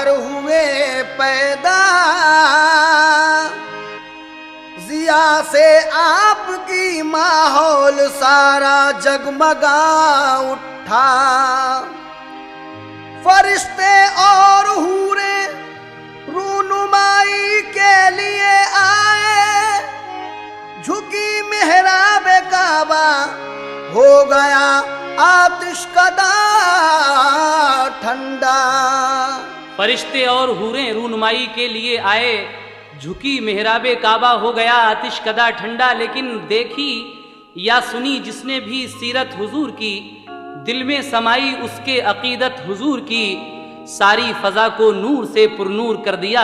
घर हुए पैदा, जिया से आपकी माहौल सारा जगमगा उठा। फरिश्ते और हूरे रूनुमाई के लिए आए, झुकी मेहराब काबा हो गया आतिशकदा ठंडा। फरिश्ते और हूरें रूनुमाई के लिए आए, झुकी मेहराबे काबा हो गया आतिशकदा ठंडा। लेकिन देखी या सुनी जिसने भी सीरत हुजूर की, दिल में समाई उसके अकीदत हुजूर की, सारी फजा को नूर से पुरनूर कर दिया।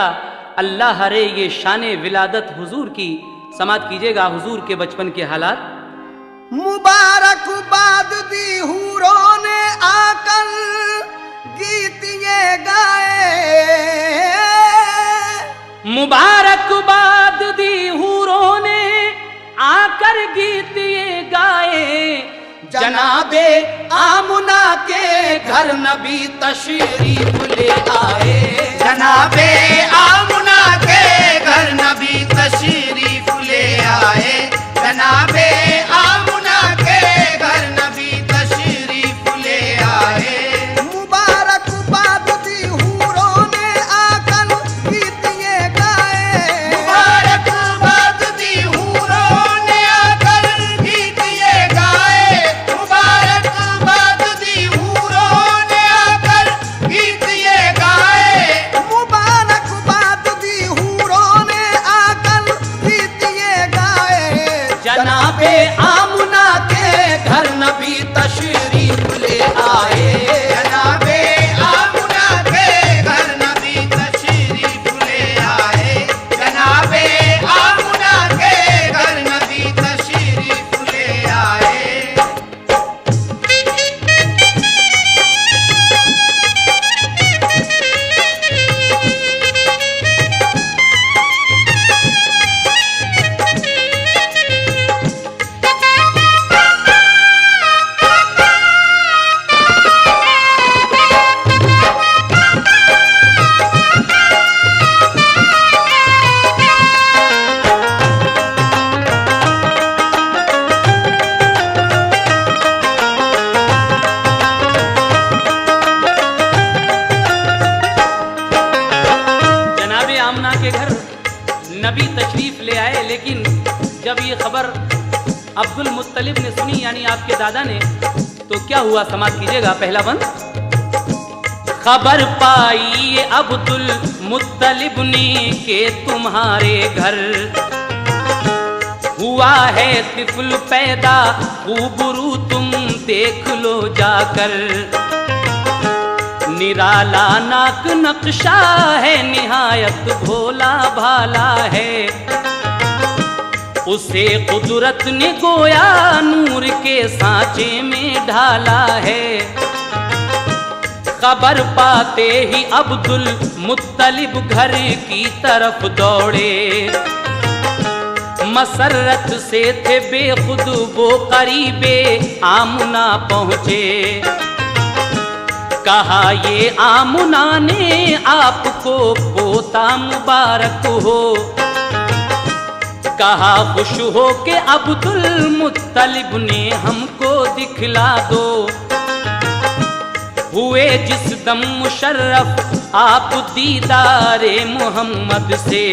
अल्लाह रे ये शान विलादत हुजूर की। समात कीजिएगा हुजूर के बचपन के हालात। मुबारकबाद दी हूरों ने आकर गीत ये गाए, मुबारकबाद दी हूरों ने आकर गीत ये गाए। जनाबे आमुना के घर नबी तशरीफ ले आए, जनाबे आमुना के घर नबी तशरीफ ले आए, जनाबे आमुना के घर नबी तशरीफ ले आए। मुबारकबाद दी हूरों ने आकर गीत ये गाए, मुबारकबाद दी हूरों ने आकर गीत ये गाए, मुबारकबाद दी हूरों ने आकर गीत ये गाए, मुबारकबाद दी हूरों ने आकर गीत ये गाए। जनाबे आमुना के घर नबी तशरीफ ले आए, जनाबे आमुना के घर नबी तशरीफ ले आए, जनाबे आमुना के घर नबी तशरीफ ले आए। जनाबे आमना के घर नबी तशरीफ ले आए। लेकिन जब ये खबर अब्दुल मुत्तलिब ने सुनी, यानी आपके दादा ने, तो क्या हुआ समाप्त कीजिएगा पहला बंद। खबर पाई अब्दुल मुत्तलिब ने के तुम्हारे घर हुआ है तिफल पैदा, खूबरू तुम देख लो जाकर। निराला नाक नक्शा है, निहायत भोला भाला है, उसे कुदरत ने गोया नूर के सांचे में ढाला है। खबर पाते ही अब्दुल मुत्तलिब घर की तरफ दौड़े, मसरत से थे बेखुद वो करीबे आमुना पहुँचे। कहा ये आमुना ने आपको पोता मुबारक हो, कहा खुश हो के अब्दुल मुत्तलिब ने हमको दिखला दो। हुए जिस दम मुशर्रफ आप दीदारे मोहम्मद से,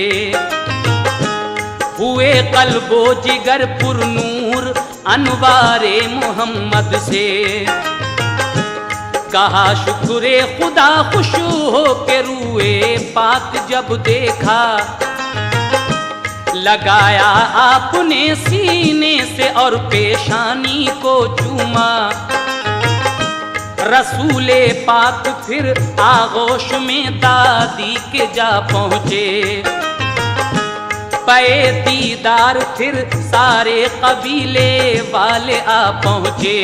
हुए कल्बो जिगर पुरनूर अनवारे मोहम्मद से। कहा शुक्रे खुदा खुश हो के रूए पाक जब देखा, लगाया आपने सीने से और पेशानी को चूमा। रसूले पाक फिर आगोश में दादी के जा पहुँचे, पे दीदार फिर सारे कबीले वाले आ पहुँचे।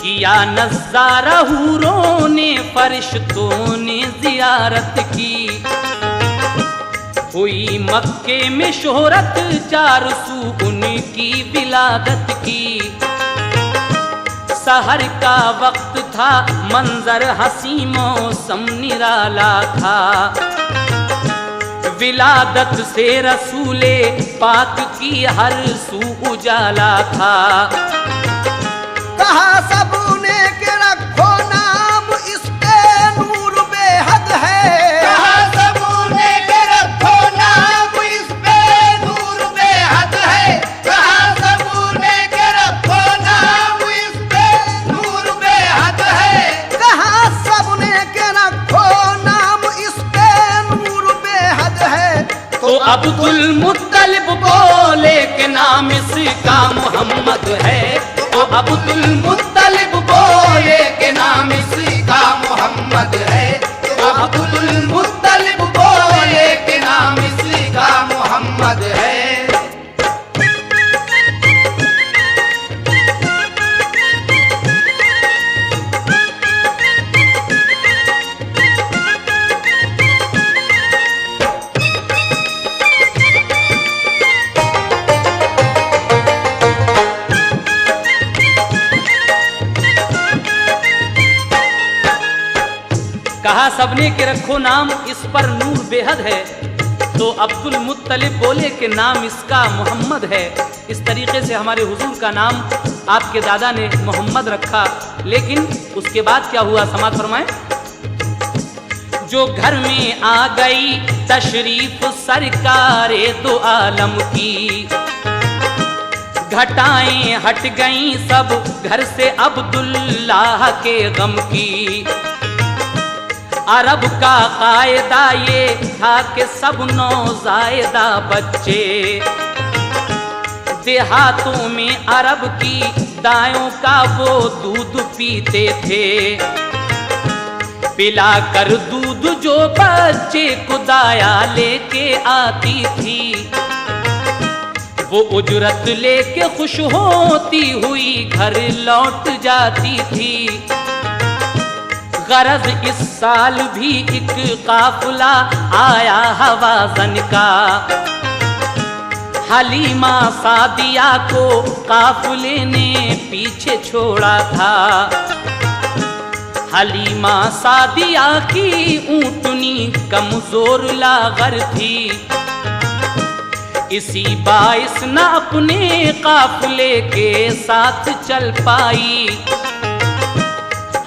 किया नज़ारा हूरों ने फरिश्तों ने जियारत की, हुई मक्के में शोहरत चार सू उनकी विलादत की। सहर का वक्त था, मंजर हसी मौसम निराला था। विलादत से रसूले पाक की हर सू उजाला था। कहा सबने के रखो नाम, इस पे नूर बेहद है। कहा सबने के रखो नाम, इस पे नूर बेहद है। कहा सबने के रखो नाम, इस पे नूर बेहद है। कहा सबने के रखो नाम, इस पे नूर बेहद है। तो अब्दुल मुत्तलिब बोले के नाम इसका मोहम्मद है। तो अब्दुल मुत्तलिब बोले के नाम इसका मोहम्मद है। तो अब्दुल मुत्तलिब बोले के नाम इसका मोहम्मद है। कहा सबने के रखो नाम, इस पर नूर बेहद है। तो अब्दुल मुत्तलिब बोले कि नाम इसका मोहम्मद है। इस तरीके से हमारे हुजूर का नाम आपके दादा ने मोहम्मद रखा। लेकिन उसके बाद क्या हुआ, समात फरमाएं। जो घर में आ गई तशरीफ सरकारे दो आलम की, घटाएं हट गईं सब घर से अब्दुल्लाह के गम की। अरब का कायदा ये था कि सब नौजायदा बच्चे देहातों में अरब की दायों का वो दूध पीते थे। पिला कर दूध जो बच्चे को दाया लेके आती थी, वो उजरत लेके खुश होती हुई घर लौट जाती थी। गरज इस साल भी एक काफिला आया हवाज़न का, हलीमा सादिया को काफिले ने पीछे छोड़ा था। हलीमा सादिया की ऊँटनी कमजोर लागर थी, इसी बाइस न अपने काफिले के साथ चल पाई।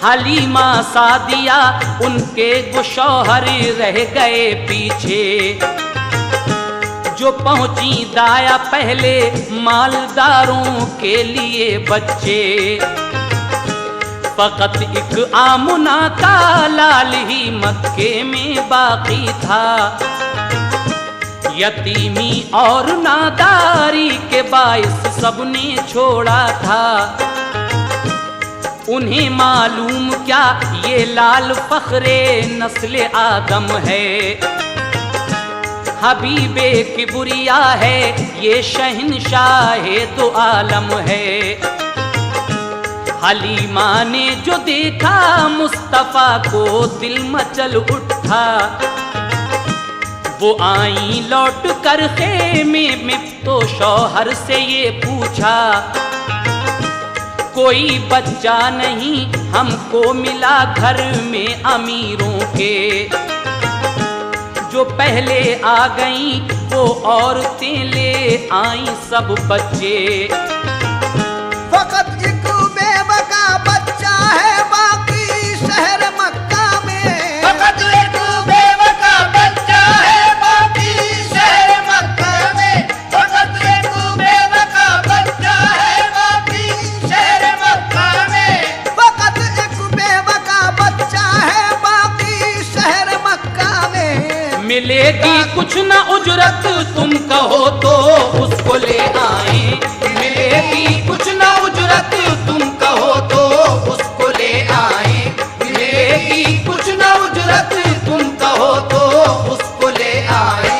हलीमा सादिया उनके वो शौहर रह गए पीछे। जो पहुंची दाया पहले मालदारों के लिए बच्चे, फकत एक आमुना का लाल ही मक्के में बाकी था। यतीमी और नादारी के बाइस सबने छोड़ा था। उन्हें मालूम क्या ये लाल फखरे नस्ल आदम है, हबीबे किबरिया है, ये शहनशाहे दो आलम है। हलीमा ने जो देखा मुस्तफा को दिल मचल उठा। वो आई लौट कर खेमे में तो शौहर से ये पूछा, कोई बच्चा नहीं हमको मिला घर में अमीरों के। जो पहले आ गईं वो औरतें ले आई सब बच्चे। फकत एक बेबका बच्चा है बाकी शहर मक्का में। फकत एक बेबका बच्चा है बाकी शहर मक्का में। फकत एक बेबका बच्चा है बाकी शहर मक्का में। फकत एक बेबका बच्चा है बाकी शहर मक्का में। मिलेगी कुछ न उजरत तुम कहो तो उसको ले आए। मिलेगी कुछ न उजरत तुम कहो तो उसको ले आए। मिलेगी कुछ न उजरत तुम कहो तो उसको ले आए।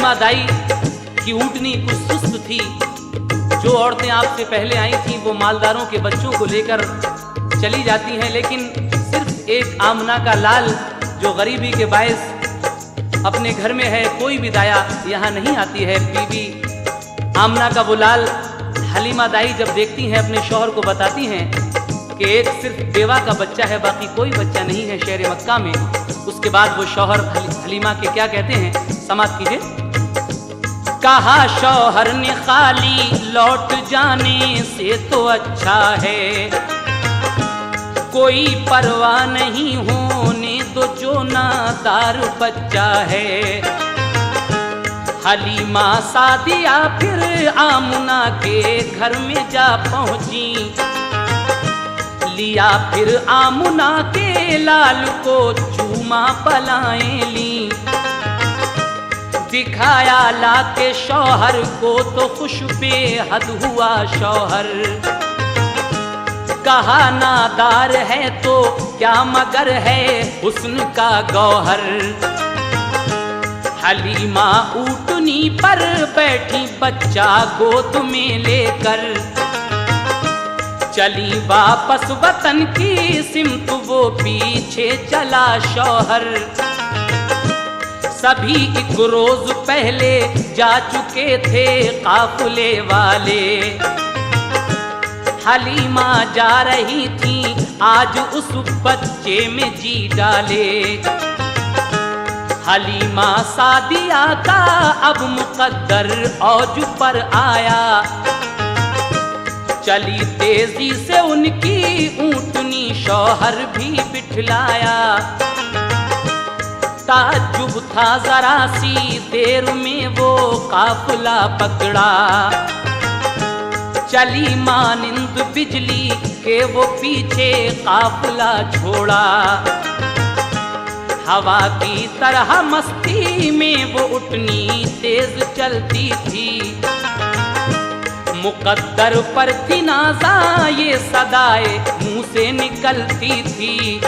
हलीमा दाई की ऊँटनी कुछ सुस्त थी। जो औरतें आपसे पहले आई थीं वो मालदारों के बच्चों को लेकर चली जाती हैं, लेकिन सिर्फ एक आमना का लाल जो गरीबी के बायस अपने घर में है, कोई भी दाया यहाँ नहीं आती है। बीबी आमना का वो लाल हलीमा दाई जब देखती हैं अपने शौहर को बताती हैं कि एक सिर्फ बेवा का बच्चा है, बाकी कोई बच्चा नहीं है शहर मक्का में। उसके बाद वो शौहर हलीमा के क्या कहते हैं, समाप्त कीजिए। कहा शौहर ने खाली लौट जाने से तो अच्छा है, कोई परवाह नहीं होने दो जो नादार बच्चा है। हलीमा सादिया फिर आमुना के घर में जा पहुंची, लिया फिर आमुना के लाल को चूमा पलाएं ली। दिखाया लाके शौहर को तो खुश बेहद हुआ शौहर, कहा नादार है तो क्या मगर है हुस्न का गौहर। हलीमा ऊँटनी पर बैठी बच्चा गोद में लेकर, चली वापस वतन की सिमत वो पीछे चला शौहर। सभी एक रोज पहले जा चुके थे काफिले वाले, हलीमा जा रही थी आज उस बच्चे में जी डाले। हलीमा सादिया का अब मुकद्दर औज पर आया, चली तेजी से उनकी ऊँटनी शौहर भी बिठलाया। ताज्जुब था जरा सी देर में वो काफिला पकड़ा, चली मानिंद बिजली के वो पीछे काफिला छोड़ा। हवा की तरह मस्ती में वो उठनी तेज चलती थी, मुकद्दर पर थी नाज़ा ये सदाए मुंह से निकलती थी।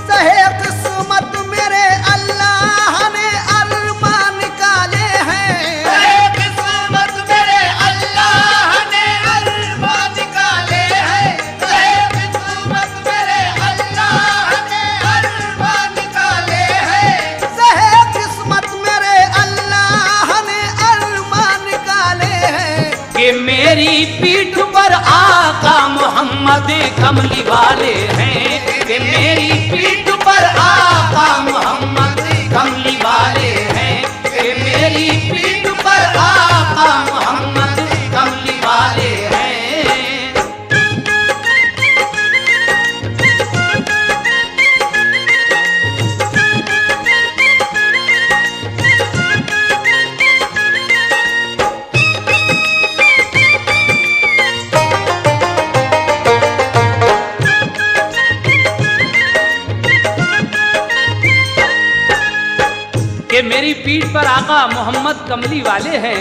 सहे किस्मत मेरे अल्लाह ने अरमा निकाले हैं, सहे किस्मत मेरे अल्लाह ने अरमा निकाले हैं, सहे किस्मत मेरे अल्लाह ने अरमा निकाले हैं। सहे किस्मत मेरे अल्लाह ने अरमा निकाले हैं। कि मेरी पीठ पर आका मोहम्मद कमली वाले हैं, कि मेरी पीठ पर आका मोहम्मद कमली वाले हैं, कि मेरी पीठ पर आका मोहम्मद कमली वाले हैं। कि मेरी पीठ पर आका मोहम्मद कमली वाले हैं।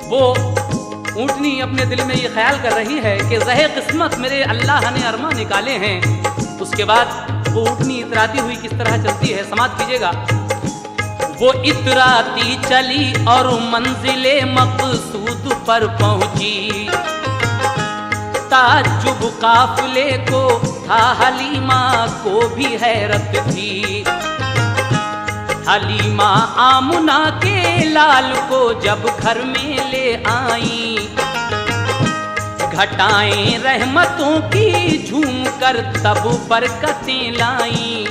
वो ऊँटनी अपने दिल में ये ख्याल कर रही है कि ज़हे किस्मत मेरे अल्लाह ने अरमा निकाले हैं। उसके बाद वो ऊँटनी इतराती हुई किस तरह चलती है, समाप्त कीजिएगा। वो इतराती चली और मंजिले मकसूद पर पहुंची, ताज्जुब काफिले को था हलीमा को भी हैरत थी। हलीमा आमुना के लाल को जब घर में ले आई, घटाएं रहमतों की झूम कर तब बरकतें लाई।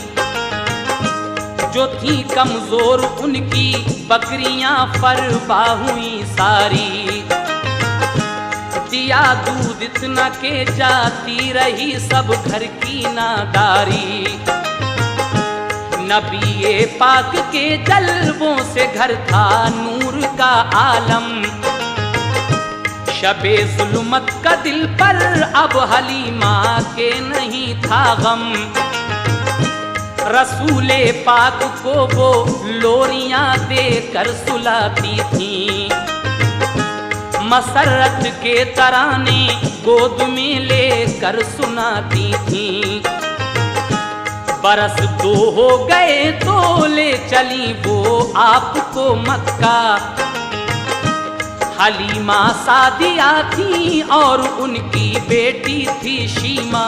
जो थी कमजोर उनकी बकरियां फरबा हुई सारी, दिया दूध इतना के जाती रही सब घर की नादारी। नबी पाक के जलवों से घर था नूर का आलम, शबे जुल्मत का दिल पर अब हलीमा के नहीं था गम। रसूले पाक को वो लोरियां देकर सुलाती थीं, मसरत के तराने गोद में लेकर सुनाती थीं। बरस 2 हो गए तो ले चली वो आपको मक्का। हलीमा सादिया थी और उनकी बेटी थी शीमा।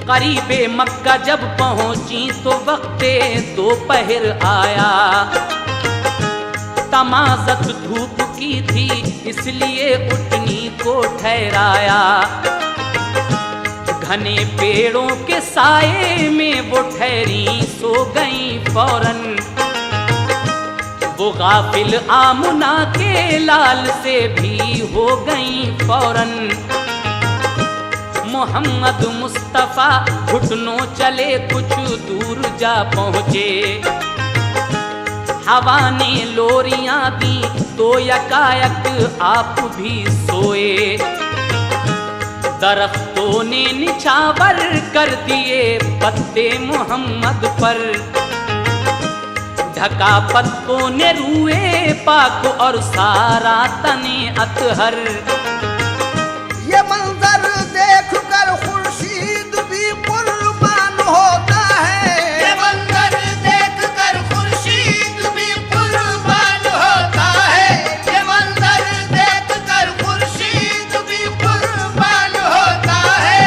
करीबे मक्का जब पहुंची तो वक्ते दोपहर आया। तमाज़त धूप की थी इसलिए उठनी को ठहराया। घने पेड़ों के साए में वो ठहरी सो गई फौरन। वो गाफिल आमुना के लाल से भी हो गई फौरन। मोहम्मद मुस्तफा घुटनों चले कुछ दूर जा पहुँचे। हवा ने लोरियां दी तो यकायक आप भी सोए। दरख्तों ने निछावर कर दिए पत्ते मोहम्मद पर। ढका पत्तों ने रूए पाक और सारा तने अतहर। ये मंजर देख कर खुर्शीद भी कुर्बान होता है। ये मंजर देख कर खुर्शीद भी कुर्बान होता है। ये मंजर देख कर खुर्शीद भी कुर्बान होता है।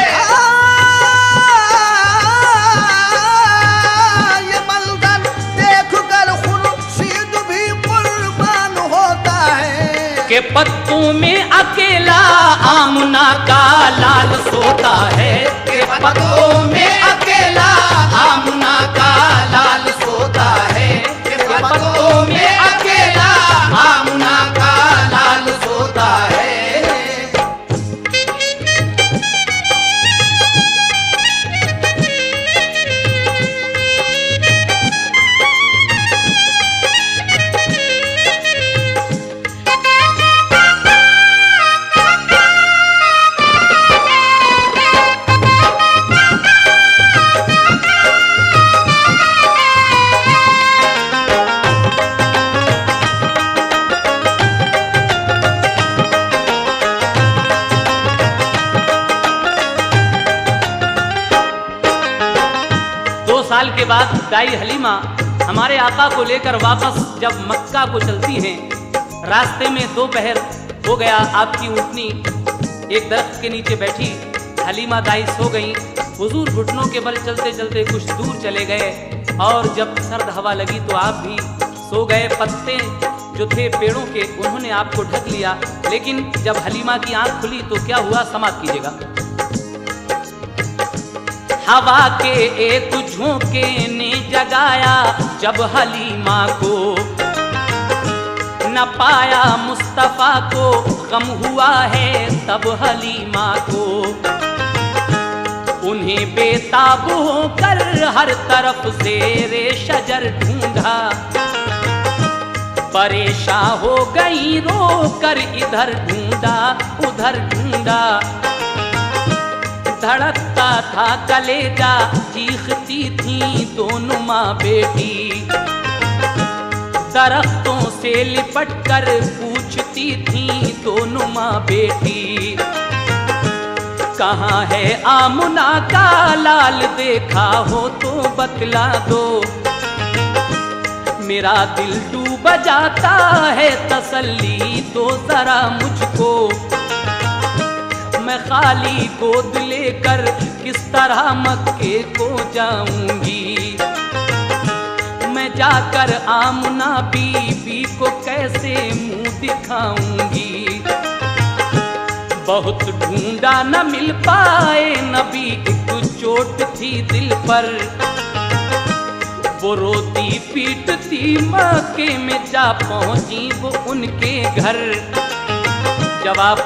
ये मंजर देख कर खुर्शीद भी कुर्बान होता है। के पत्तों में अकेला आमना का लाल सोता है। के पत्तों में अकेला आमना का लाल सोता है। के पत्तों में अकेला आमना का लाल सोता है। साल के बाद दाई हलीमा हमारे आका को लेकर वापस जब मक्का को चलती हैं, रास्ते में दोपहर हो गया। आपकी ऊँटनी एक दरख्त के नीचे बैठी। हलीमा दाई सो गई। हुजूर घुटनों के बल चलते चलते कुछ दूर चले गए और जब सर्द हवा लगी तो आप भी सो गए। पत्ते जो थे पेड़ों के उन्होंने आपको ढक लिया। लेकिन जब हलीमा की आंख खुली तो क्या हुआ, समाप्त कीजिएगा। हवा के एक झोंके ने जगाया जब हलीमा को। न पाया मुस्तफा को गम हुआ है तब हलीमा को। उन्हें बेताब होकर हर तरफ से शजर ढूंढा। परेशान हो गई रोकर इधर ढूंढा उधर ढूंढा। धड़कता था कलेजा चीखती थी दोनों माँ बेटी। दरख्तों से लिपट कर पूछती थी दोनों माँ बेटी। कहाँ है आमुना का लाल, देखा हो तो बतला दो। मेरा दिल डूब जाता है, तसल्ली दो जरा मुझको। मैं खाली गोद लेकर किस तरह मक्के को जाऊंगी। मैं जाकर आमना बीबी को कैसे मुंह दिखाऊंगी। बहुत ढूंढा न मिल पाए नबी, एक चोट थी दिल पर। वो रोती पीटती मक्के में जा पहुंची वो उनके घर। जब आप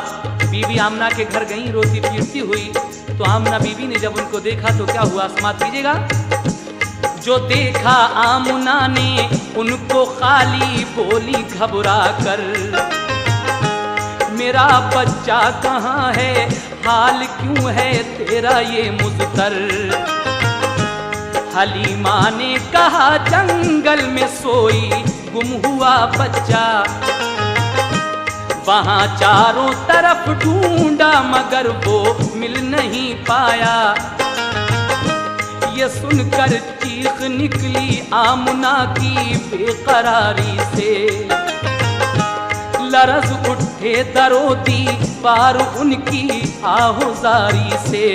बीबी आमना के घर गई रोती पीटती हुई तो आमना बीबी ने जब उनको देखा तो क्या हुआ, समाप्त कीजिएगा। जो देखा आमना ने उनको खाली बोली घबरा कर, मेरा बच्चा कहाँ है, हाल क्यों है तेरा ये मुज़तर। हलीमा ने कहा जंगल में सोई गुम हुआ बच्चा। वहाँ चारों तरफ ढूंढा मगर वो मिल नहीं पाया। ये सुनकर चीख निकली आमुना की बेकरारी से। लरज उठे दरोदी पार उनकी आहुजारी से।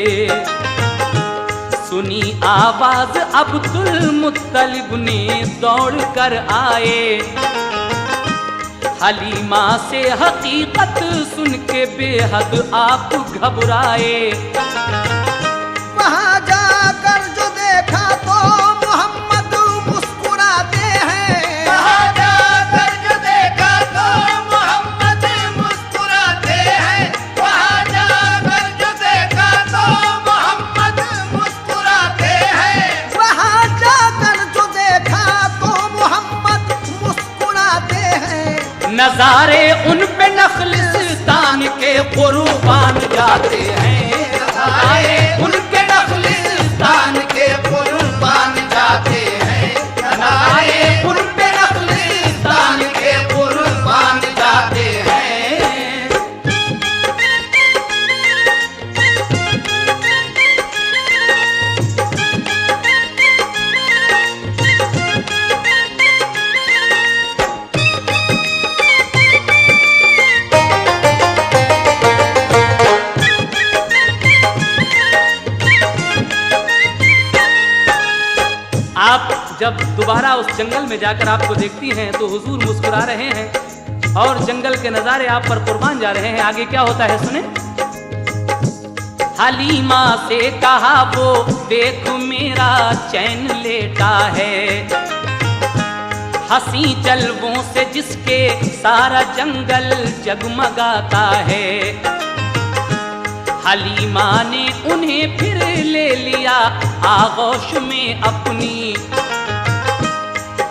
सुनी आवाज अब्दुल मुत्तलिब ने दौड़ कर आए। हलीमा से हकीकत सुन के बेहद आप घबराए। वहाँ जाकर जो देखा तो मोहम्मद मुस्कुराते हैं। वहाँ जाकर जो देखा तो मोहम्मद मुस्कुराते हैं। वहाँ जाकर जो देखा तो मोहम्मद मुस्कुराते हैं। वहाँ जाकर जो देखा तो मोहम्मद मुस्कुराते हैं। नजारे उन पे नखलिस्तान के कुर्बान जाते हैं। नजारे उनके नखलिस्तान के कुर्बान जाते हैं। नजारे उन पे नखलिस्तान के कुर्बान जाते हैं। आप जब दोबारा उस जंगल में जाकर आपको देखती हैं तो हुजूर मुस्कुरा रहे हैं और जंगल के नजारे आप पर कुर्बान जा रहे हैं। आगे क्या होता है सुने। हलीमा से कहा वो देख मेरा चैन लेटा है। हंसी जलवों से जिसके सारा जंगल जगमगाता है। हलीमा ने उन्हें फिर ले लिया आगोश में अपनी।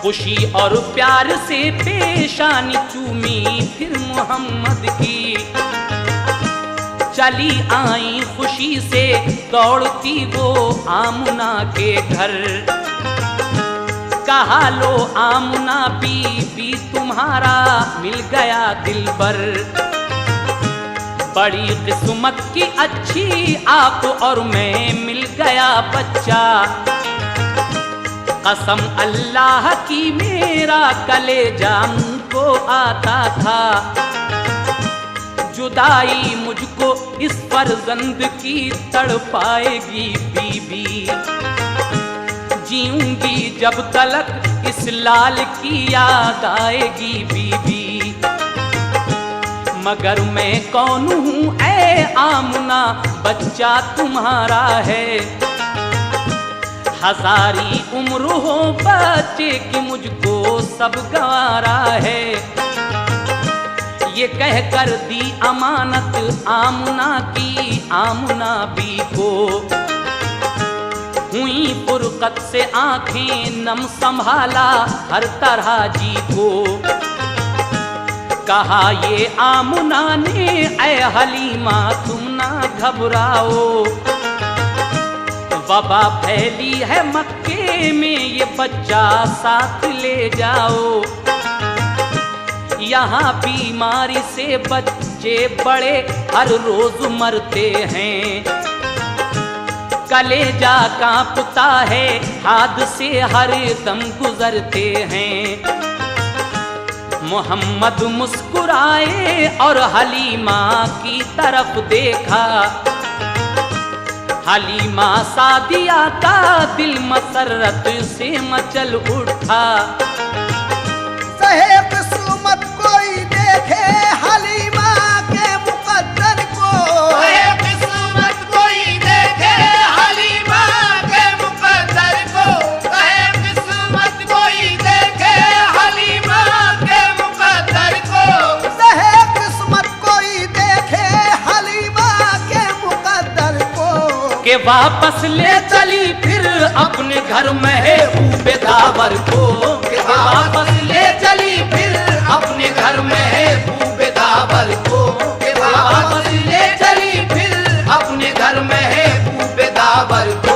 खुशी और प्यार से पेशानी चूमी फिर मोहम्मद की। चली आई खुशी से दौड़ती वो आमुना के घर। कहा लो आमुना बीबी तुम्हारा मिल गया दिलबर। बड़ी किस्मत की अच्छी आप और मैं मिल गया बच्चा। कसम अल्लाह की मेरा कलेजा मुंह को आता था। जुदाई मुझको इस फर्जंद की तड़पाएगी बीबी। जीऊंगी जब तलक इस लाल की याद आएगी बीबी। मगर मैं कौन हूँ ऐ आमुना बच्चा तुम्हारा है। हजारी उम्र हो बच्चे की मुझको सब गवारा है। ये कह कर दी अमानत आमुना की आमुना बी को। हुई फुरकत से आंखें नम संभाला हर तरह जी को। कहा ये आमुना ने ऐ हलीमा तुम ना घबराओ। वबा फैली है मक्के में ये बच्चा साथ ले जाओ। यहाँ बीमारी से बच्चे बड़े हर रोज मरते हैं। कलेजा कांपता है हादसे हर दम गुजरते हैं। मोहम्मद मुस्कुराए और हलीमा की तरफ देखा। हलीमा सादिया का दिल मसरत से मचल उठा। सहे किस्मत कोई देखे हलीमा के मुकद्दर को। सहे किस्मत कोई देखे हलीमा के मुकद्दर को। सहे किस्मत कोई देखे हलीमा के मुकद्दर को। सहे किस्मत कोई देखे हलीमा के मुकद्दर को। के वापस ले चली फिर अपने घर महबूबे दावर को। के वापस ले चली फिर अपने घर महबूबे दावर को। के वापस ले चली फिर अपने घर महबूबे दावर को।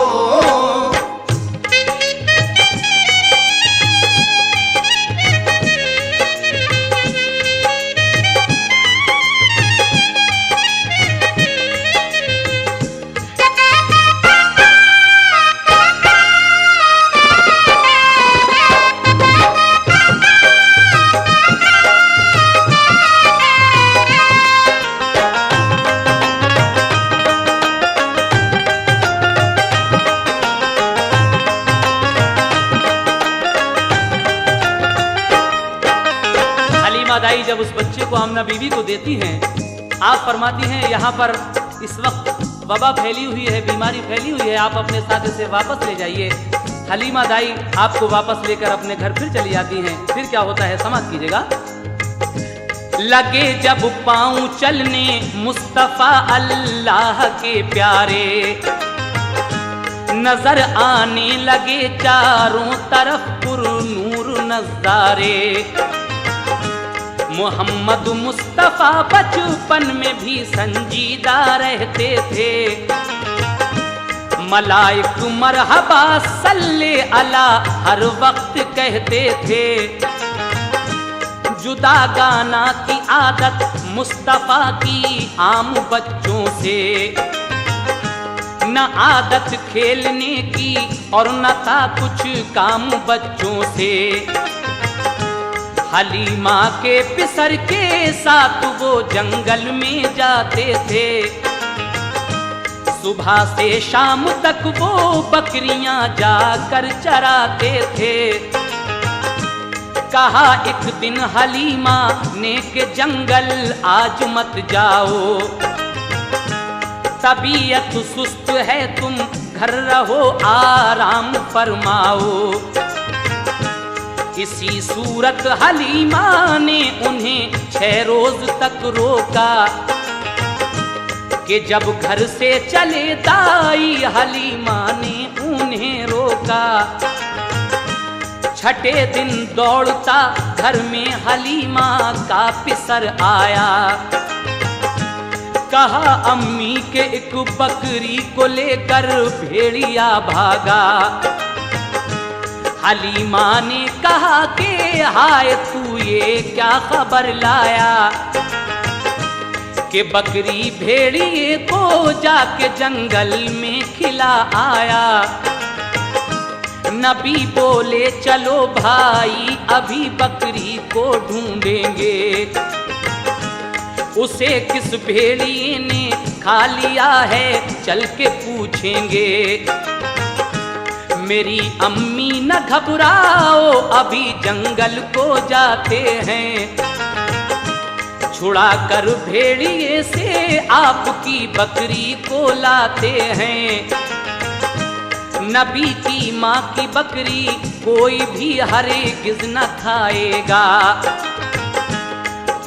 हलीमा दाई जब उस बच्चे को आमना बीवी को देती हैं, आप फरमाती हैं यहाँ पर इस वक्त वबा फैली हुई है, बीमारी फैली हुई है, आप अपने साथ इसे वापस ले जाइए। हलीमा दाई आपको वापस लेकर अपने घर फिर चली जाती हैं। फिर क्या होता है समाप्त कीजिएगा। लगे जब पाँव चलने मुस्तफा अल्लाह के प्यारे, नजर आने लगे चारों तरफ पुरनूर नजारे। मोहम्मद मुस्तफा बचपन में भी संजीदा रहते थे, मलाइक मरहबा सल्ले अला हर वक्त कहते थे। जुदा गाना की आदत मुस्तफा की आम बच्चों से, न आदत खेलने की और न था कुछ काम बच्चों से। हलीमा के पिसर के साथ वो जंगल में जाते थे, सुबह से शाम तक वो बकरियां जाकर चराते थे। कहा एक दिन हलीमा ने के जंगल आज मत जाओ, तबीयत सुस्त है तुम घर रहो आराम फरमाओ। इसी सूरत हलीमा ने उन्हें 6 रोज तक रोका, कि जब घर से चले दाई हलीमा ने उन्हें रोका। छठे दिन दौड़ता घर में हलीमा का पिसर आया, कहा अम्मी के एक बकरी को लेकर भेड़िया भागा। हलीमा ने कहा कि हाय तू ये क्या खबर लाया, कि बकरी भेड़िए को जाके जंगल में खिला आया। नबी बोले चलो भाई अभी बकरी को ढूंढेंगे, उसे किस भेड़िए ने खा लिया है चल के पूछेंगे। मेरी अम्मी न घबराओ अभी जंगल को जाते हैं, छुड़ा कर भेड़िए से आपकी बकरी को लाते हैं। नबी की माँ की बकरी कोई भी हरगिज़ न खाएगा,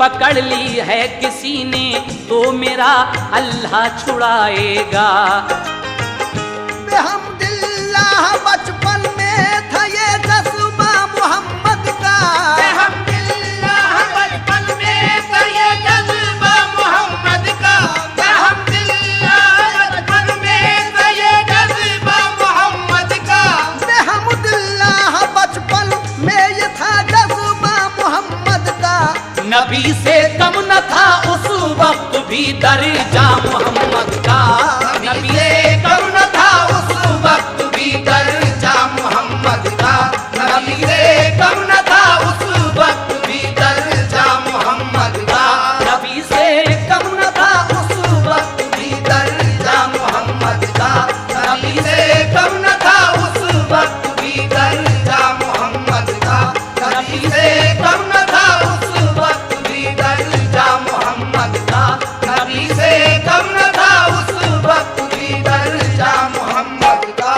पकड़ ली है किसी ने तो मेरा अल्लाह छुड़ाएगा। बेहम्दुलिल्लाह बचपन में था ये जज्बा मोहम्मद का, बेहम्दुलिल्लाह बचपन में था ये जज्बा मोहम्मद का, बेहम्दुलिल्लाह बचपन में था ये जज्बा मोहम्मद का। बेहम्दुलिल्लाह बचपन में ये था जज्बा मोहम्मद का। नबी से कम न था उस वक्त भी दर्जा मोहम्मद का, नबी से कम न था उस वक्त भी दर्जा मोहम्मद का, नबी से कम न था उस वक्त भी दर्जा मोहम्मद का, नबी से कम न था उस वक्त भी दर्जा मोहम्मद का, नबी से कम न था उस वक्त भी दर्जा मोहम्मद का, नबी से कम न था उस वक्त भी दर्जा मोहम्मद का, नबी से कम न था उस वक्त भी दर्जा मोहम्मद का।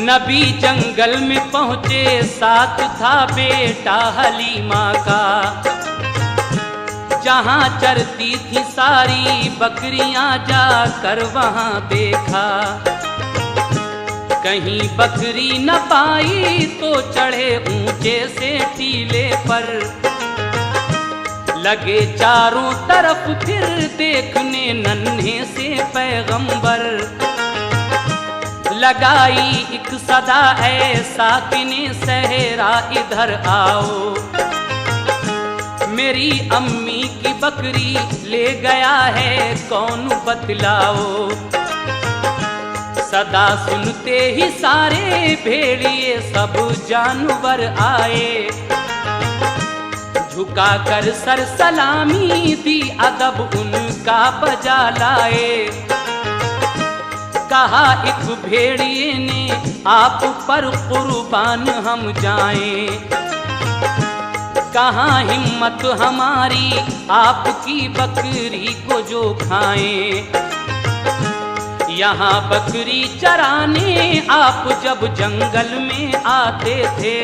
नबी जंगल में पहुँचे साथ था बेटा हलीमा का, जहाँ चरती थी सारी बकरियां जाकर वहाँ देखा। कहीं बकरी न पाई तो चढ़े ऊंचे से टीले पर, लगे चारों तरफ फिर देखने नन्हे से पैगंबर। लगाई एक सदा ऐसा किने सहरा इधर आओ, मेरी अम्मी की बकरी ले गया है कौन बतलाओ। सदा सुनते ही सारे भेड़िए सब जानवर आए, झुका कर सर सलामी दी अदब उनका बजा लाए। कहा एक भेड़िए ने आप पर कुर्बान हम जाएं, कहाँ हिम्मत हमारी आपकी बकरी को जो खाएं। यहाँ बकरी चराने आप जब जंगल में आते थे,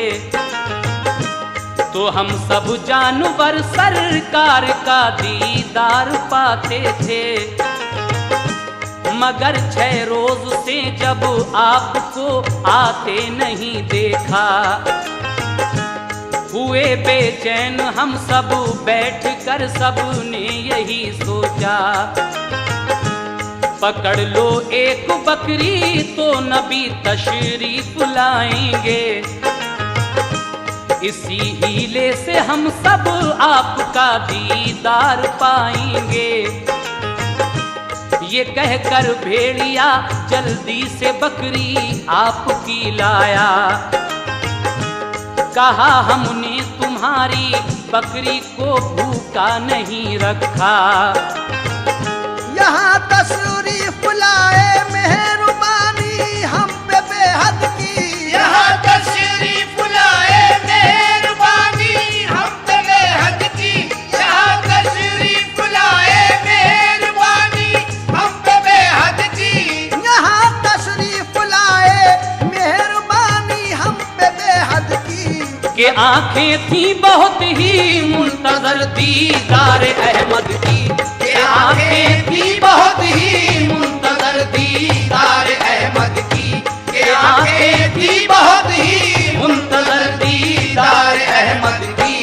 तो हम सब जानवर सरकार का दीदार पाते थे। मगर 6 रोज से जब आपको आते नहीं देखा, हुए बेचैन हम सब बैठ कर सबने यही सोचा, पकड़ लो एक बकरी तो नबी तशरीफ लाएंगे। इसी हीले से हम सब आपका दीदार पाएंगे। ये कहकर भेड़िया जल्दी से बकरी आपकी लाया, कहा हमने तुम्हारी बकरी को भूखा नहीं रखा। यहाँ तशरीफ लाए मेहरबानी हम पे बेहद की, यहाँ तशरीफ लाए मेहरबानी हम पे बेहद की, यहाँ तशरीफ लाए मेहरबानी हम पे बेहद की, यहाँ तशरीफ लाए मेहरबानी हम पे बेहद की। के आंखें थी बहुत ही मुंतजर दीदार अहमद की, के आंखें थी बहुत ही मुंतजर दीदार अहमद की, के आंखें थी बहुत ही मुंतजर दीदार अहमद की।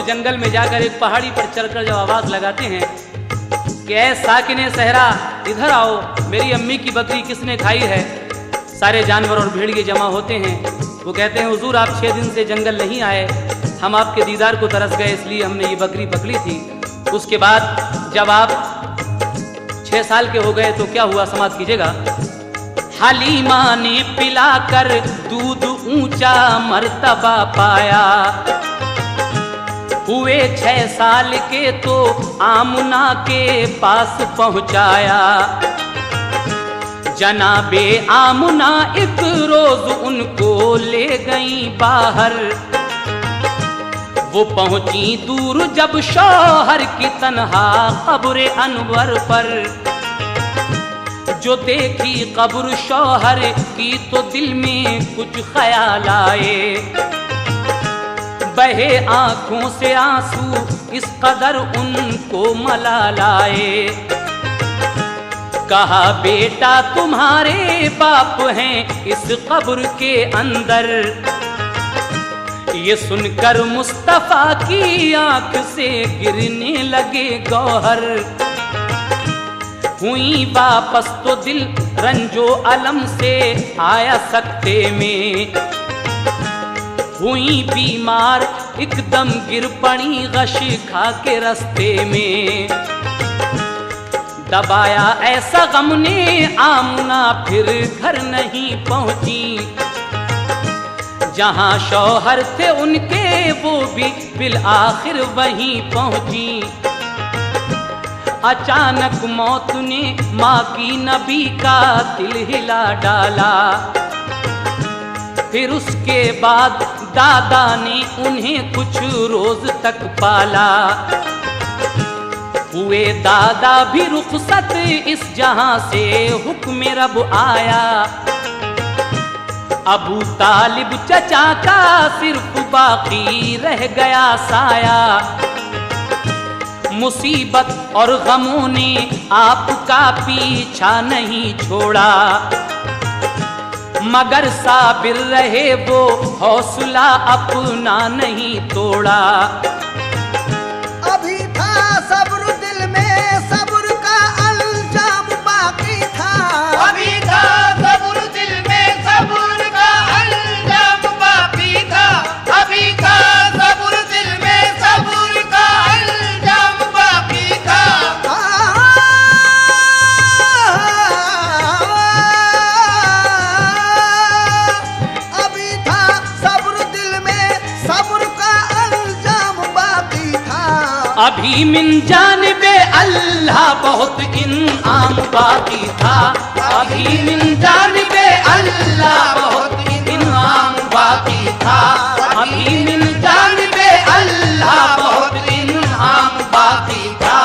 जंगल में जाकर एक पहाड़ी पर चढ़कर जब आवाज लगाते हैं कि ऐ साकिने सहरा इधर आओ, मेरी अम्मी की बकरी किसने खाई है। सारे जानवर और भेड़िए जमा होते हैं। वो कहते हैं हुजूर आप 6 दिन से जंगल नहीं आए, हम आपके दीदार को तरस गए इसलिए हमने ये बकरी पकड़ी थी। उसके बाद जब आप 6 साल के हो गए तो क्या हुआ समाप्त कीजिएगा। हलीमा ने पिलाकर दूध ऊंचा मर्तबा पाया, हुए 6 साल के तो आमुना के पास पहुंचाया। जनाबे आमुना एक रोज उनको ले गई बाहर, वो पहुंची दूर जब शौहर की तन्हा कब्र अनवर पर। जो देखी कब्र शौहर की तो दिल में कुछ ख्याल आए, बहे आंखों से आंसू इस कदर उनको मलाल आए। कहा बेटा तुम्हारे बाप हैं इस कब्र के अंदर। ये सुनकर मुस्तफा की आंख से गिरने लगे गौहर। हुई वापस तो दिल रंजो अलम से आया सकते में, हुई बीमार एकदम गिर पड़ी गश खा के रास्ते में। दबाया ऐसा गम ने आमुना फिर घर नहीं पहुंची। जहां शौहर थे उनके वो भी बिल आखिर वहीं पहुंची। अचानक मौत ने माँ की नबी का दिल हिला डाला। फिर उसके बाद दादा ने उन्हें कुछ रोज तक पाला। हुए दादा भी रुखसत इस जहां से हुक्म रब आया। अबू तालिब चचा का सिर्फ बाकी रह गया साया। मुसीबत और गमों ने आपका पीछा नहीं छोड़ा, मगर साबिर रहे वो हौसला अपना नहीं तोड़ा। अभी था सब्र दिल में, सब्र का अल्जाम बाकी था। अभी था सब्र दिल में, सब्र का अल्जाम बाकी था। अभी था सब्र दिल में, सब्र का अल्जाम बाकी था। अभी था सब्र दिल में, सब्र का अल्जाम बाकी था। अभी मिन जानिबे अल्लाह बहुत इनाम बाकी था। अभी मिन जानिबे अल्लाह बहुत इनाम बाकी था। अभी मिन जानिबे अल्लाह बहुत इनाम बाकी था।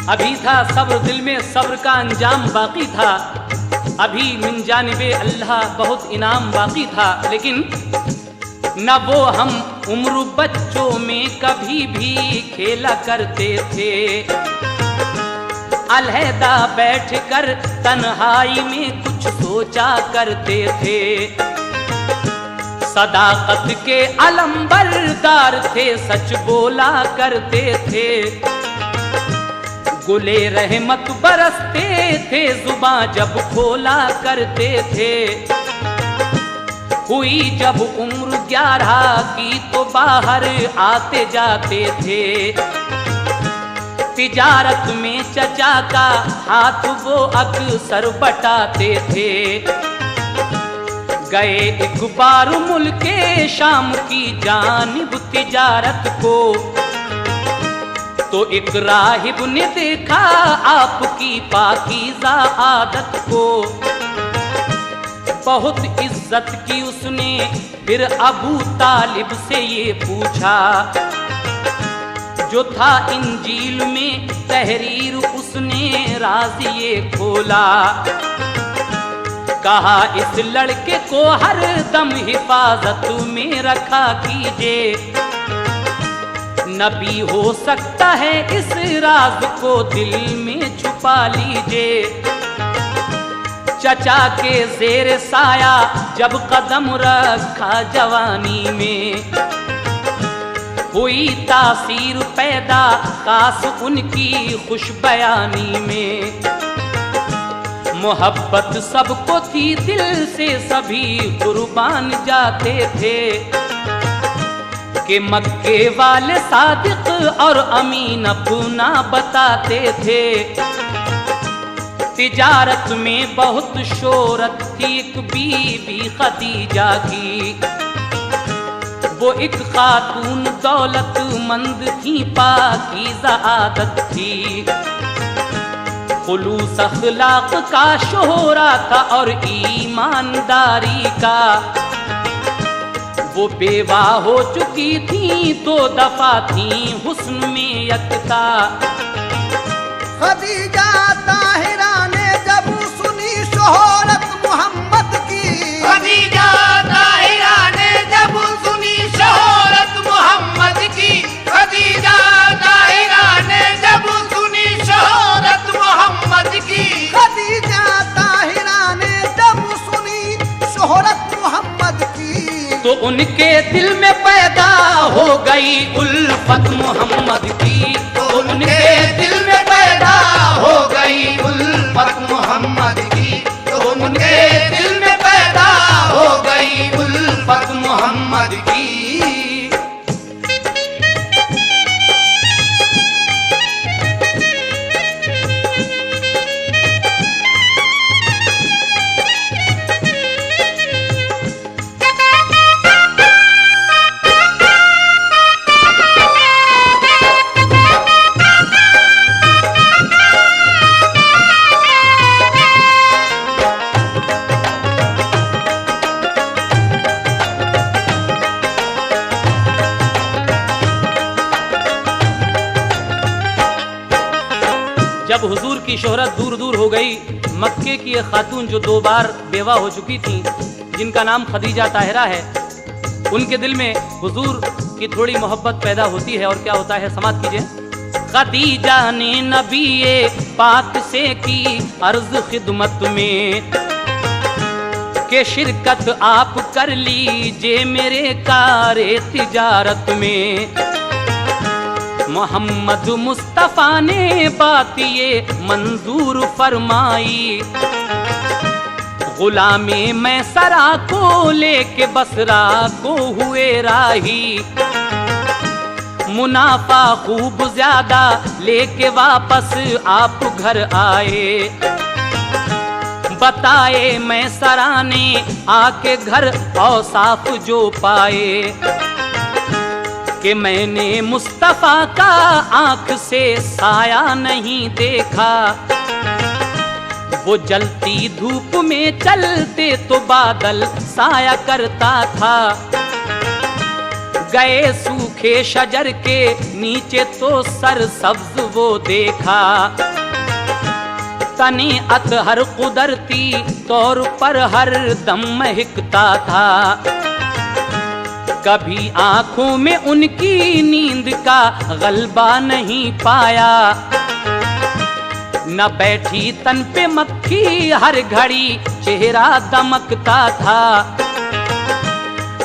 अभी था सब्र दिल में, सब्र का अंजाम बाकी था। अभी मिन जानिबे अल्लाह बहुत इनाम बाकी था। लेकिन न वो हम उम्र बच्चों में कभी भी खेला करते थे। अलहदा बैठकर तन्हाई में कुछ सोचा करते थे। सदाकत के अलंबरदार थे, सच बोला करते थे। गुले रहमत बरसते थे, जुबां जब खोला करते थे। हुई जब उम्र 11 की तो बाहर आते जाते थे। तिजारत में चचा का हाथ वो अक्सर बटाते थे। गए एक बार मुल्के शाम की जानिब तिजारत को, तो एक राहिब ने देखा आपकी पाकीज़ा आदत को। बहुत इज्जत की उसने फिर अबू तालिब से ये पूछा, जो था इंजील में तहरीर उसने राज ये खोला। कहा इस लड़के को हर दम हिफाजत में रखा कीजिए, नबी हो सकता है इस राज को दिल में छुपा लीजिए। चचा के जेर साया जब कदम रखा जवानी में, हुई तासीर पैदा काश उनकी खुश बयानी में। मोहब्बत सबको थी दिल से, सभी कुर्बान जाते थे। कि मक्के वाले सादिक और अमीन अपना बताते थे। तिजारत में बहुत शोहरत थी एक बीबी खदीजा की। वो एक खातून दौलतमंद थी, पाकीज़ा आदत थी। खुलूस अखलाक का शोहरा था और ईमानदारी का। वो बेवा हो चुकी थी, 2 दफा थी हुस्न में यकता। खदीजा ताहिरा ने जब सुनी शोहरत मोहम्मद की, खदीजा ताहिरा ने जब सुनी शोहरत मोहम्मद की। खदीजा ताहिरा ने जब सुनी शोहरत मोहम्मद की। खदीजा ताहिरा ने जब सुनी शोहरत मोहम्मद की, तो उनके दिल में पैदा हो गई उल्फत मोहम्मद की। तो उनके दिल में पैदा हो गई उल्फत मोहम्मद की। तो उनके दिल में पैदा हो गई उल्फत मोहम्मद की। हुजूर की शोहरत दूर दूर हो गई। मक्के की एक खातून जो 2 बार बेवा हो चुकी थी, जिनका नाम खदीजा ताहिरा है, उनके दिल में हुजूर की थोड़ी मोहब्बत पैदा होती है। और क्या होता है, समाप्त कीजिए। खदीजा ने नबी पाक से की अर्ज खिदमत में के शिरकत आप कर लीजिए मेरे कारे तिजारत में। मोहम्मद मुस्तफ़ा ने बात ये मंजूर फरमाई, गुलामे मैं सरा को लेके बसरा को हुए राही। मुनाफा खूब ज्यादा लेके वापस आप घर आए, बताए मैं सराने आके घर औसाफ जो पाए कि मैंने मुस्तफ़ा का आंख से साया नहीं देखा। वो जलती धूप में चलते तो बादल साया करता था, गए सूखे शजर के नीचे तो सर सब्ज वो देखा। तने अतहर कुदरती तौर पर हर दम महकता था, कभी आंखों में उनकी नींद का गलबा नहीं पाया। न बैठी तन पे मक्खी हर घड़ी चेहरा दमकता था।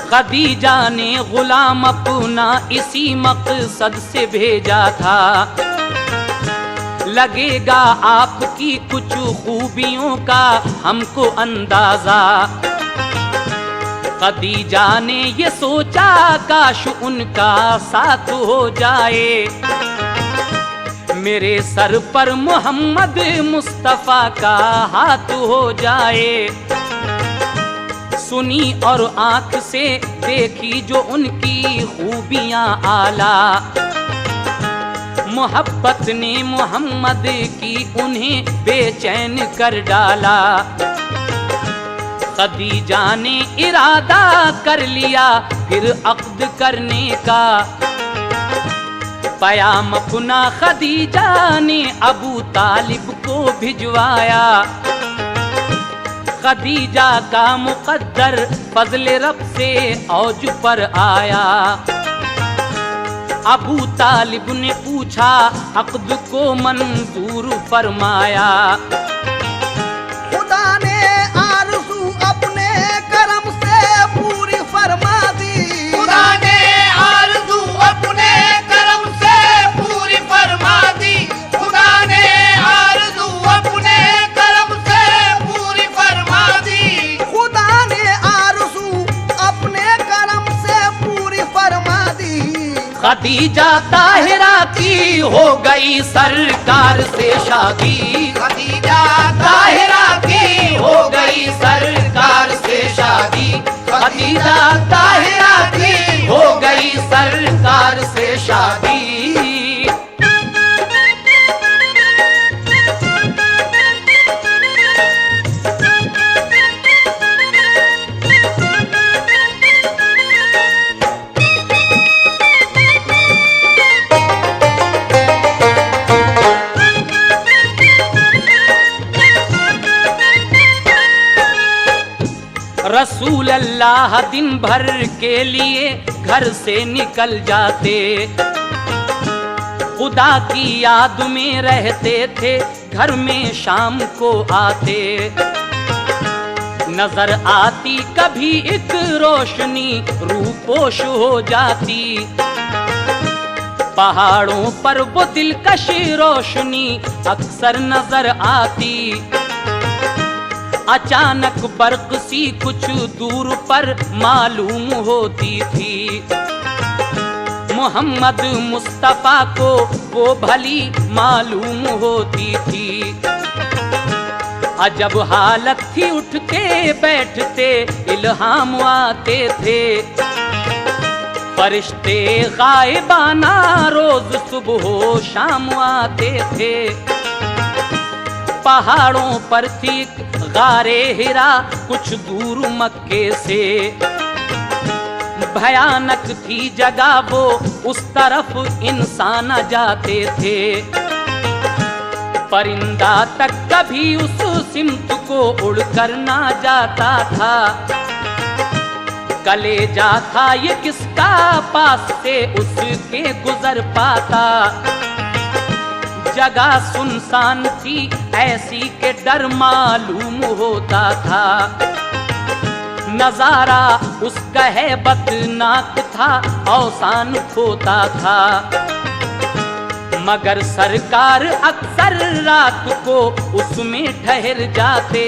खदीजा ने गुलाम अपना इसी मकसद से भेजा था, लगेगा आपकी कुछ खूबियों का हमको अंदाजा। खदीजा ने ये सोचा काश उनका साथ हो जाए, मेरे सर पर मोहम्मद मुस्तफ़ा का हाथ हो जाए। सुनी और आंख से देखी जो उनकी खूबियां आला, मोहब्बत ने मोहम्मद की उन्हें बेचैन कर डाला। खदीजा ने इरादा कर लिया फिर अक्द करने का, पयाम अपना खदीजा ने अबू तालिब को भिजवाया। खदीजा का मुकद्दर फजले रब से औज पर आया। अबू तालिब ने पूछा अक्द को मंजूर फरमाया। खुदा ने आरज़ू अपने करम से पूरी फरमा दी, खुदा ने आरज़ू अपने करम से पूरी फरमा दी। खुदा ने आरज़ू अपने करम से पूरी फरमा दी। खुदा ने आरज़ू अपने करम से पूरी फरमा दी। खदीजा ताहिरा की हो गई सरकार से शादी। खदीजा ताहिरा की हो गई सरकार से शादी। खदीजा ताहिरा की हो गई सरकार से शादी। रसूल अल्लाह दिन भर के लिए घर से निकल जाते, खुदा की याद में रहते थे, घर में शाम को आते। नजर आती कभी एक रोशनी रूपोश हो जाती, पहाड़ों पर वो दिलकश रोशनी अक्सर नजर आती। अचानक बर्क सी कुछ दूर पर मालूम होती थी, मोहम्मद मुस्तफ़ा को वो भली मालूम होती थी। अजब हालत थी, उठते बैठते इल्हाम आते थे, फरिश्ते गायबाना रोज सुबह शाम आते थे। पहाड़ों पर थी गारे हिरा कुछ दूर मक्के से, भयानक थी जगह वो उस तरफ इंसान जाते थे। परिंदा तक कभी उस सिमत को उड़कर ना जाता था। कलेजा था ये किसका पास से उसके गुजर पाता। जगह सुनसान थी ऐसी के डर मालूम होता था। नजारा उसका हैबतनाक था, औसान खोता था। मगर सरकार अक्सर रात को उसमें ठहर जाते।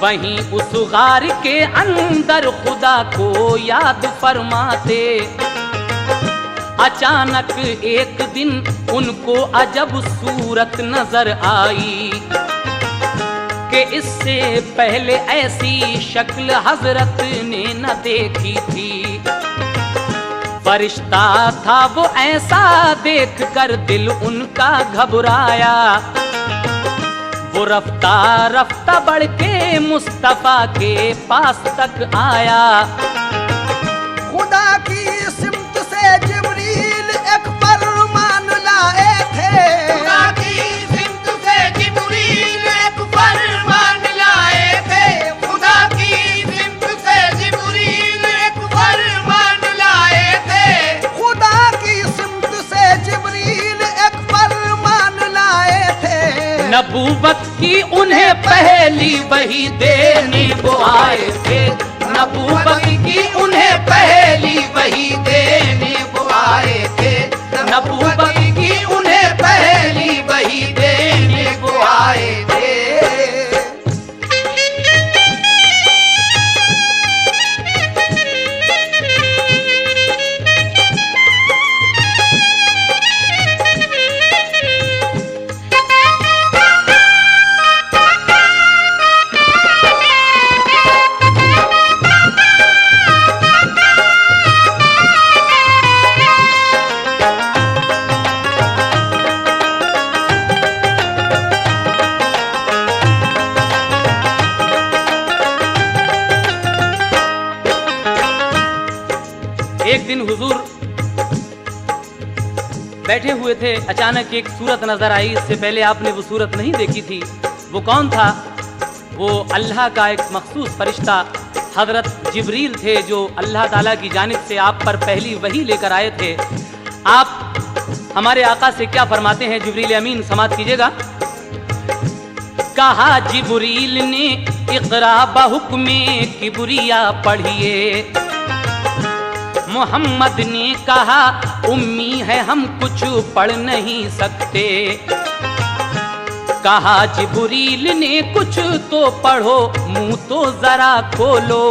वहीं उस गार के अंदर खुदा को याद फरमाते। अचानक एक दिन उनको अजब सूरत नजर आई कि इससे पहले ऐसी शक्ल हजरत ने न देखी थी। फरिश्ता था वो ऐसा देख कर दिल उनका घबराया। वो रफ्ता रफ्ता बढ़ के मुस्तफा के पास तक आया। खुदा की सिमत से जिब्रील एक फरमान लाए थे। खुदा की सिमत से जिब्रील एक फरमान लाए थे। खुदा की सिमत से जिब्रील एक फरमान लाए थे। खुदा की सिमत से जिब्रील एक फरमान लाए थे। नबूवत की उन्हें पहली वही देने वो आए थे। नबूवत की उन्हें पहली वही देने वो आए थे। नबूवत की उन्हें पहली वही देने वो आए थे। एक दिन हुजूर बैठे हुए थे, अचानक एक सूरत नजर आई। इससे पहले आपने वो सूरत नहीं देखी थी। वो कौन था? वो अल्लाह का एक मखसूस फरिश्ता हजरत जिब्रील थे, जो अल्लाह ताला की जानिब से आप पर पहली वही लेकर आए थे। आप हमारे आका से क्या फरमाते हैं? जिब्रील अमीन समात कीजिएगा। कहा जिब्रील ने इक़रा बहुक्मे किबरिया पढ़िए। मोहम्मद ने कहा उम्मी है हम कुछ पढ़ नहीं सकते। कहा जिब्रील ने कुछ तो पढ़ो, मुंह तो जरा खोलो।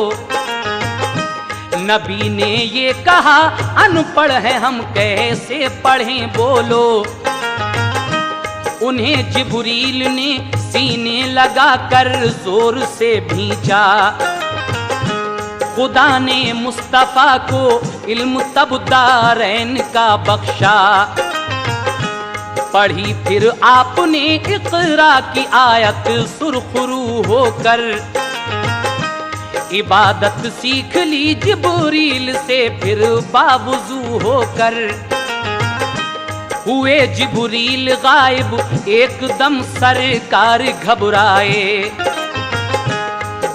नबी ने ये कहा अनपढ़ है हम कैसे पढ़ें बोलो। उन्हें जिब्रील ने सीने लगा कर जोर से भींचा। खुदा ने मुस्तफा को इल्म तब दारैन का बख्शा। पढ़ी फिर आपने इक़रा की आयत सुरखरू होकर। इबादत सीख ली जिब्रील से फिर बावुज़ू होकर। हुए जिब्रील गायब एकदम सरकार घबराए।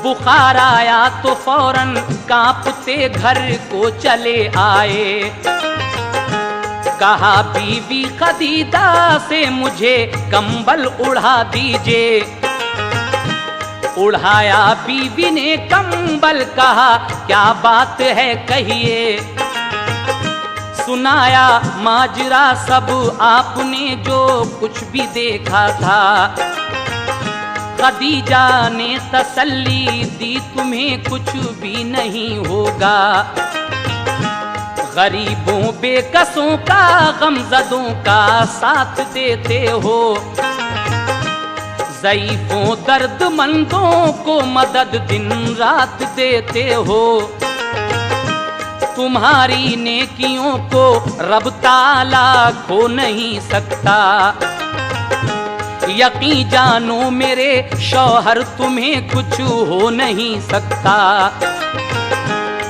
बुखार आया तो फौरन कांपते घर को चले आए। कहा बीवी खदीजा से मुझे कंबल उड़ा दीजिए। उड़ाया बीवी ने कंबल, कहा क्या बात है कहिए। सुनाया माजरा सब आपने जो कुछ भी देखा था। खदीजा ने तसल्ली दी तुम्हें कुछ भी नहीं होगा। गरीबों बेकसों का गमज़दों का साथ देते हो। ज़ईफ़ों दर्दमंदों को मदद दिन रात देते हो। तुम्हारी नेकियों को रब ताला खो नहीं सकता। यकीन जानो मेरे शौहर तुम्हें कुछ हो नहीं सकता।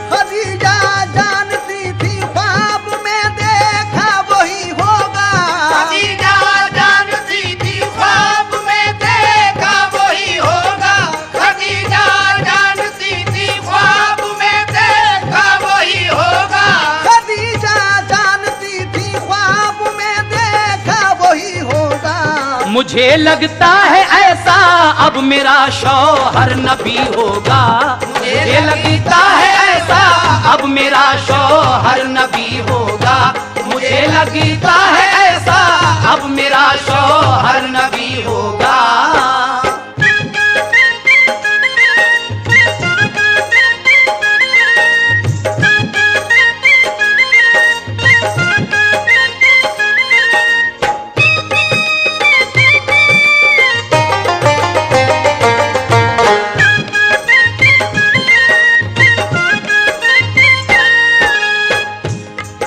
खदीजा जानती थी ख्वाब में देखा वही होगा। खदीजा जानती मुझे लगता है ऐसा अब मेरा शौहर नबी होगा, मुझे लगता है ऐसा अब मेरा शौहर नबी होगा, मुझे लगता है ऐसा अब मेरा शौहर नबी होगा।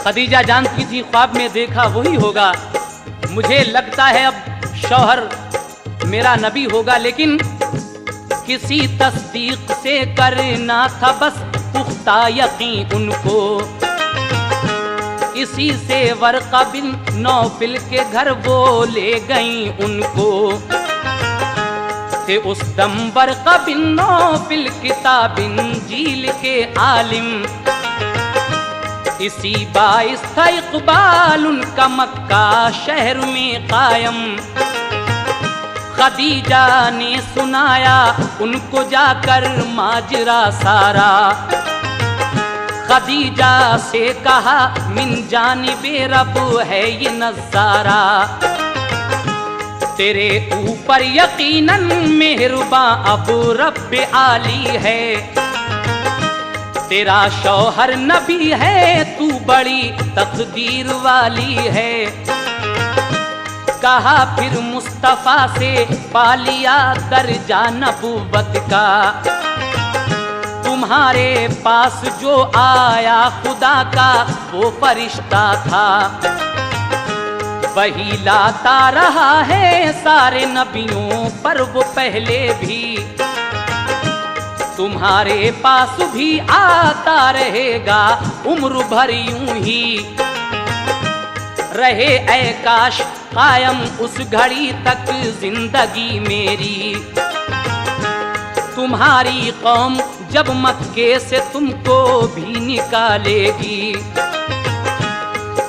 खदीजा जानती थी ख्वाब में देखा वही होगा, मुझे लगता है अब शौहर मेरा नबी होगा, लेकिन किसी तस्दीक से करना था बस पुख्ता यकीन उनको। इसी से वर्का बिन नौफिल के घर वो ले गई उनको, थे उस दम वर्का बिन नौफिल किताब इंजील के आलिम। इसी बाइस था इकबाल उनका मक्का शहर में कायम। खदीजा ने सुनाया उनको जाकर माजरा सारा, खदीजा से कहा मिन जानिबे रब है ये नज़ारा, तेरे ऊपर यकीनन मेहरबां अब रब्बे आली है, तेरा शौहर नबी है तू बड़ी तकदीर वाली है। कहा फिर मुस्तफा से पा लिया दर्जा नबूवत का, तुम्हारे पास जो आया खुदा का वो फरिश्ता था, वही लाता रहा है सारे नबियों पर वो पहले भी, तुम्हारे पास भी आता रहेगा उम्र भर यूं ही, रहे ऐ काश कायम उस घड़ी तक जिंदगी मेरी, तुम्हारी कौम जब मक्के से तुमको भी निकालेगी।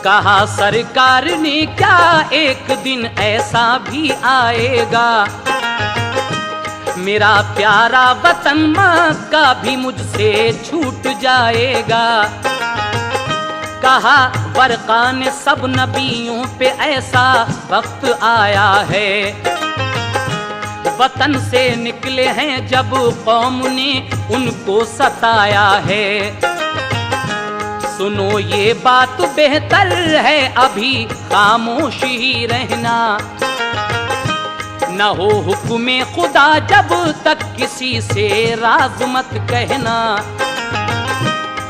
कहा सरकार ने क्या एक दिन ऐसा भी आएगा, मेरा प्यारा वतन मक्का भी मुझसे छूट जाएगा। कहा वर्का ने सब नबियों पे ऐसा वक्त आया है, वतन से निकले हैं जब कौम ने उनको सताया है, सुनो ये बात बेहतर है अभी खामोश ही रहना, न हो हुक्मे खुदा जब तक किसी से राज मत कहना।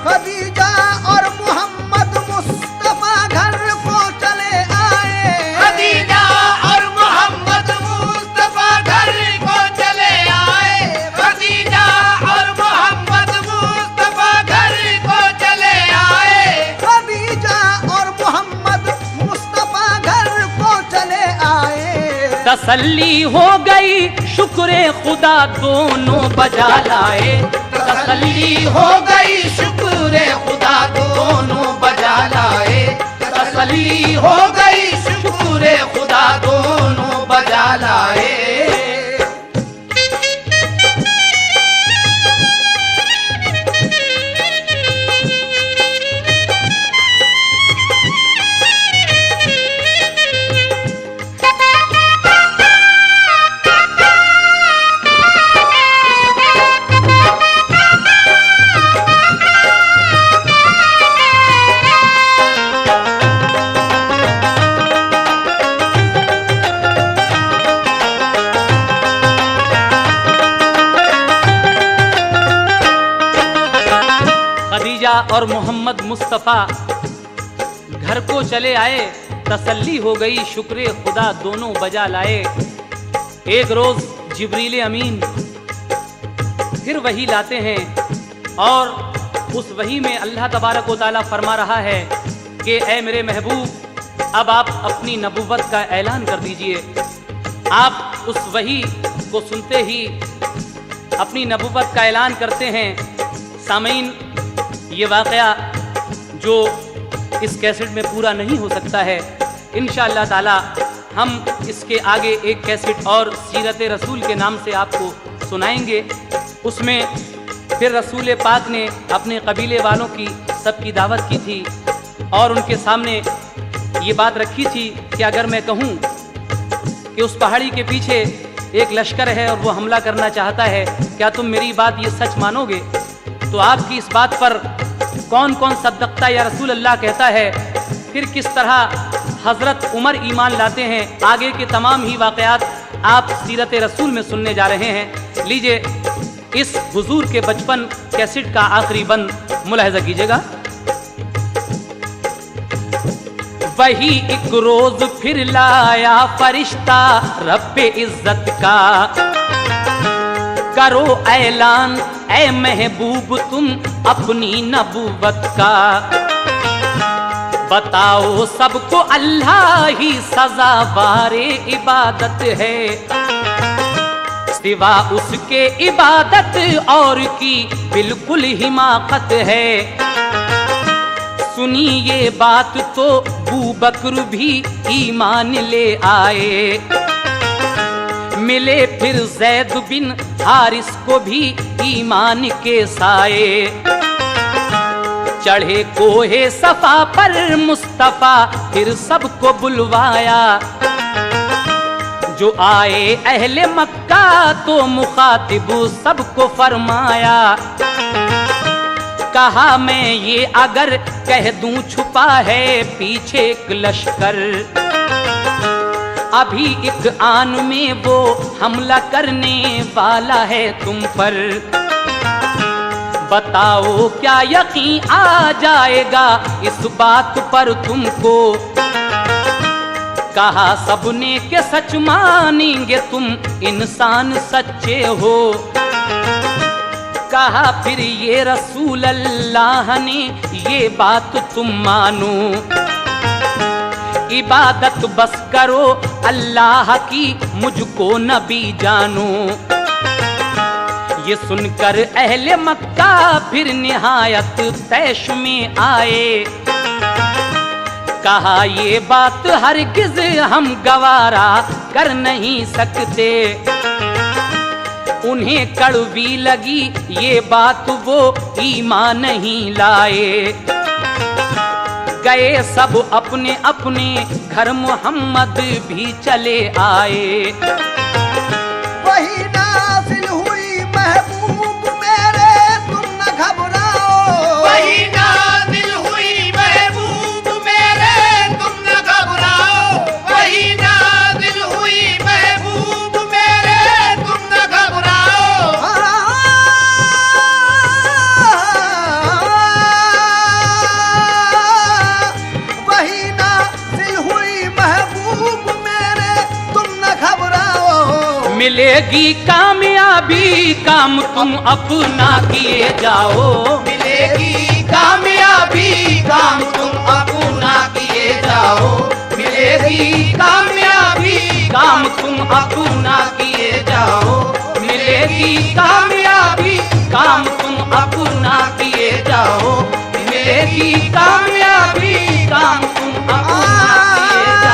खदीजा और मोहम्मद मुस्तफा घर को चले आए, खदीजा और मोहम्मद मुस्तफा घर को चले आए, खदीजा और मोहम्मद मुस्तफा घर को चले आए, खदीजा और मोहम्मद मुस्तफा घर को चले आए। तसल्ली हो गई शुक्र खुदा दोनों बजा लाए, तसल्ली हो गई शुक्र खुदा दोनों बजा लाए, तसल्ली हो गई शुक्र खुदा दोनों बजा लाए। और मोहम्मद मुस्तफ़ा घर को चले आए, तसल्ली हो गई शुक्र खुदा दोनों बजा लाए। एक रोज जिब्रील अमीन फिर वही लाते हैं और उस वही में अल्लाह तबारक व तआला फरमा रहा है कि ऐ मेरे महबूब अब आप अपनी नबुव्वत का ऐलान कर दीजिए। आप उस वही को सुनते ही अपनी नबुव्वत का ऐलान करते हैं। सामीन, ये वाक़या जो इस कैसेट में पूरा नहीं हो सकता है, इंशाअल्लाह ताला हम इसके आगे एक कैसेट और सीरत रसूल के नाम से आपको सुनाएंगे। उसमें फिर रसूल पाक ने अपने कबीले वालों की सबकी दावत की थी और उनके सामने ये बात रखी थी कि अगर मैं कहूँ कि उस पहाड़ी के पीछे एक लश्कर है और वो हमला करना चाहता है, क्या तुम मेरी बात ये सच मानोगे? तो आपकी इस बात पर कौन कौन सद्दक़ता या रसूल अल्लाह कहता है, फिर किस तरह हज़रत उमर ईमान लाते हैं, आगे के तमाम ही वाक़यात आप सीरत रसूल में सुनने जा रहे हैं। लीजिए इस हुजूर के बचपन कैसेट का आखिरी बंद मुलाहिज़ा कीजिएगा। वही एक रोज फिर लाया फरिश्ता रब्बे इज्जत का, करो ऐलान ऐ महबूब तुम अपनी नबूवत का, बताओ सबको अल्लाह ही सज़ावारे इबादत है, सिवा उसके इबादत और की बिल्कुल हिमाकत है। सुनी ये बात तो अबू बकर भी ईमान ले आए, मिले फिर जैद बिन हारिस को भी ईमान के साए, चढ़े कोहे सफा पर मुस्तफा फिर सबको बुलवाया, जो आए अहले मक्का तो मुखातिब सबको फरमाया, कहा मैं ये अगर कह दूं छुपा है पीछे एक लश्कर, अभी एक आन में वो हमला करने वाला है तुम पर, बताओ क्या यकीन आ जाएगा इस बात पर तुमको, कहा सबने के सच मानेंगे तुम इंसान सच्चे हो, कहा फिर ये रसूल अल्लाह ने ये बात तुम मानो, इबादत बस करो अल्लाह की मुझको नबी जानो। ये सुनकर अहले मक्का फिर निहायत तैश में आए, कहा ये बात हरगिज़ हम गवारा कर नहीं सकते, उन्हें कड़वी लगी ये बात वो ईमान नहीं लाए, गए सब अपने अपने घर मोहम्मद भी चले आए। वही नाज़िल हुई महबूब मेरे तुम न घबराओ, वही नाज़िल हुई महबूब मेरे तुम न घबराओ, वही नाज़िल हुई महबूब मेरे तुम न घबराओ, वही नाज़िल हुई महबूब मेरे तुम न घबराओ, मिलेगी कामयाबी काम तुम अपना किए जाओ, मिलेगी कामयाबी काम तुम अपना किए जाओ, मिलेगी कामयाबी काम तुम अपना किए जाओ, मिलेगी कामयाबी काम तुम अपना किए जाओ, मिलेगी कामयाबी काम तुम अपना किए जाओ,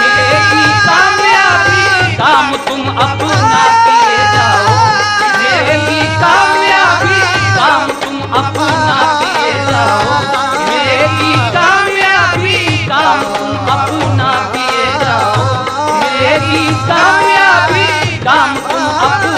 मिलेगी कामयाबी काम तुम अपना किए जाओ, मिलेगी कामयाबी काम तुम अपना किए जाओ, मिलेगी कामयाबी काम तुम अपना किए जाओ, मिलेगी कामयाबी काम तुम अपना